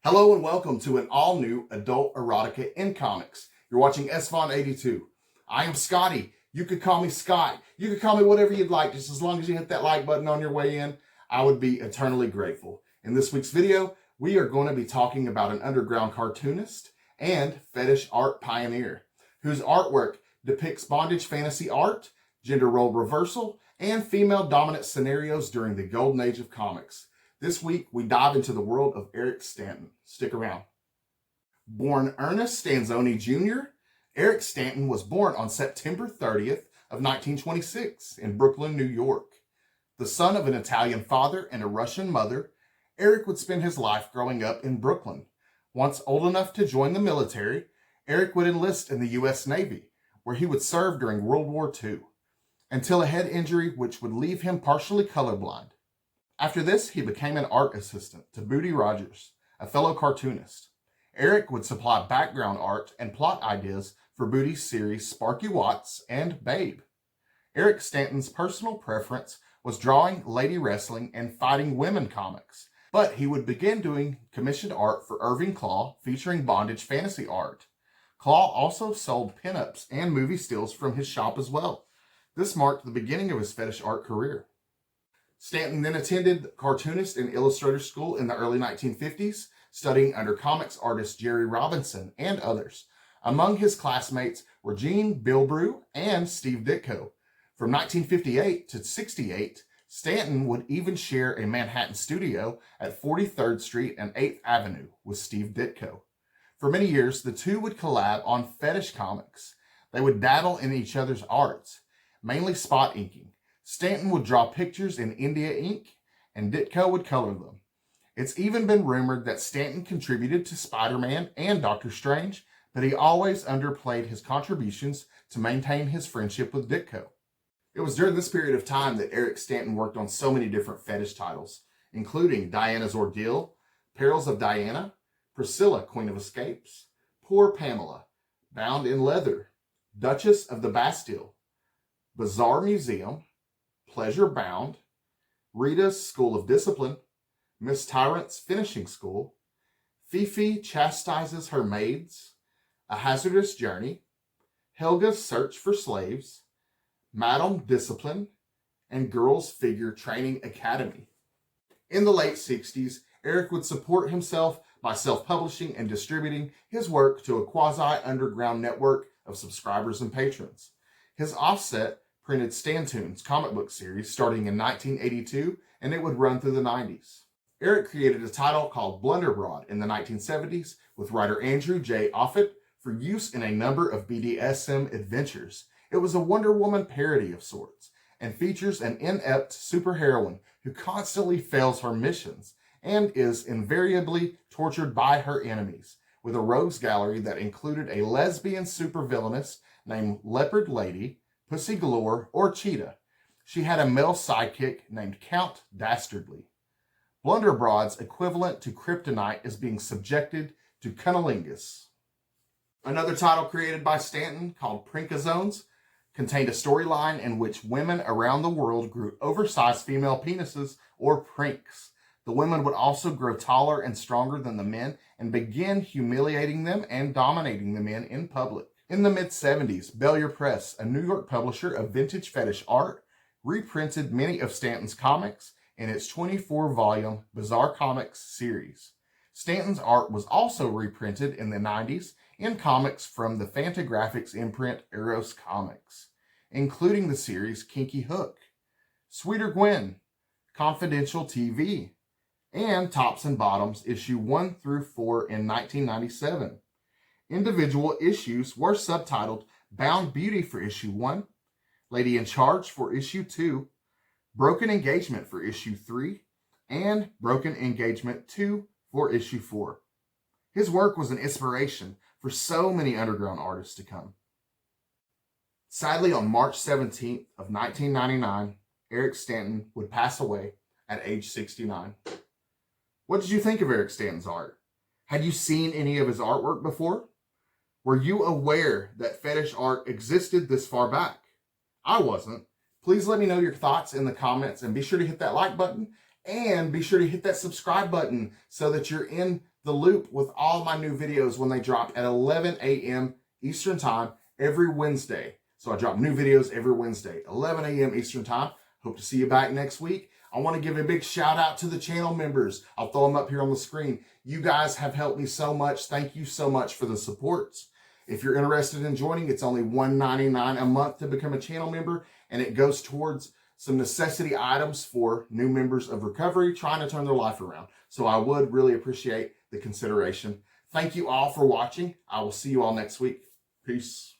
Hello and welcome to an all-new adult erotica in comics. You're watching SVon82. I am Scotty. You could call me Scott. You could call me whatever you'd like, just as long as you hit that like button on your way in. I would be eternally grateful. In this week's video, we are going to be talking about an underground cartoonist and fetish art pioneer, whose artwork depicts bondage fantasy art, gender role reversal, and female dominant scenarios during the golden age of comics. This week, we dive into the world of Eric Stanton. Stick around. Born Ernest Stanzoni Jr., Eric Stanton was born on September 30th of 1926 in Brooklyn, New York. The son of an Italian father and a Russian mother, Eric would spend his life growing up in Brooklyn. Once old enough to join the military, Eric would enlist in the U.S. Navy, where he would serve during World War II, until a head injury which would leave him partially colorblind. After this, he became an art assistant to Booty Rogers, a fellow cartoonist. Eric would supply background art and plot ideas for Booty's series Sparky Watts and Babe. Eric Stanton's personal preference was drawing lady wrestling and fighting women comics, but he would begin doing commissioned art for Irving Klaw featuring bondage fantasy art. Klaw also sold pinups and movie stills from his shop as well. This marked the beginning of his fetish art career. Stanton then attended Cartoonist and Illustrator School in the early 1950s, studying under comics artist Jerry Robinson and others. Among his classmates were Gene Bilbrew and Steve Ditko. From 1958 to 68, Stanton would even share a Manhattan studio at 43rd Street and 8th Avenue with Steve Ditko. For many years, the two would collab on fetish comics. They would dabble in each other's arts, mainly spot inking. Stanton would draw pictures in India ink, and Ditko would color them. It's even been rumored that Stanton contributed to Spider-Man and Doctor Strange, but he always underplayed his contributions to maintain his friendship with Ditko. It was during this period of time that Eric Stanton worked on so many different fetish titles, including Diana's Ordeal, Perils of Diana, Priscilla, Queen of Escapes, Poor Pamela, Bound in Leather, Duchess of the Bastille, Bizarre Museum, Pleasure Bound, Rita's School of Discipline, Miss Tyrant's Finishing School, Fifi Chastises Her Maids, A Hazardous Journey, Helga's Search for Slaves, Madam Discipline, and Girls Figure Training Academy. In the late 60s, Eric would support himself by self-publishing and distributing his work to a quasi-underground network of subscribers and patrons. His offset printed Stantoons comic book series starting in 1982, and it would run through the 90s. Eric created a title called Blunderbroad in the 1970s with writer Andrew J. Offutt for use in a number of BDSM adventures. It was a Wonder Woman parody of sorts, and features an inept superheroine who constantly fails her missions and is invariably tortured by her enemies, with a rogues gallery that included a lesbian supervillainess named Leopard Lady, Pussy Galore, or Cheetah. She had a male sidekick named Count Dastardly. Blunderbroad's equivalent to Kryptonite is being subjected to cunnilingus. Another title created by Stanton, called Prinkazones, contained a storyline in which women around the world grew oversized female penises, or prinks. The women would also grow taller and stronger than the men and begin humiliating them and dominating the men in public. In the mid-70s, Bellier Press, a New York publisher of vintage fetish art, reprinted many of Stanton's comics in its 24-volume Bizarre Comics series. Stanton's art was also reprinted in the 90s in comics from the Fantagraphics imprint Eros Comics, including the series Kinky Hook, Sweeter Gwen, Confidential TV, and Tops and Bottoms issue 1 through 4 in 1997. Individual issues were subtitled Bound Beauty for issue 1, Lady in Charge for issue 2, Broken Engagement for issue 3, and Broken Engagement 2 for issue 4. His work was an inspiration for so many underground artists to come. Sadly, on March 17th of 1999, Eric Stanton would pass away at age 69. What did you think of Eric Stanton's art? Had you seen any of his artwork before? Were you aware that fetish art existed this far back? I wasn't. Please let me know your thoughts in the comments, and be sure to hit that like button and be sure to hit that subscribe button so that you're in the loop with all my new videos when they drop at 11 a.m. Eastern Time every Wednesday. So I drop new videos every Wednesday, 11 a.m. Eastern Time. Hope to see you back next week. I want to give a big shout out to the channel members. I'll throw them up here on the screen. You guys have helped me so much. Thank you so much for the support. If you're interested in joining, it's only $1.99 a month to become a channel member, and it goes towards some necessity items for new members of recovery trying to turn their life around. So I would really appreciate the consideration. Thank you all for watching. I will see you all next week. Peace.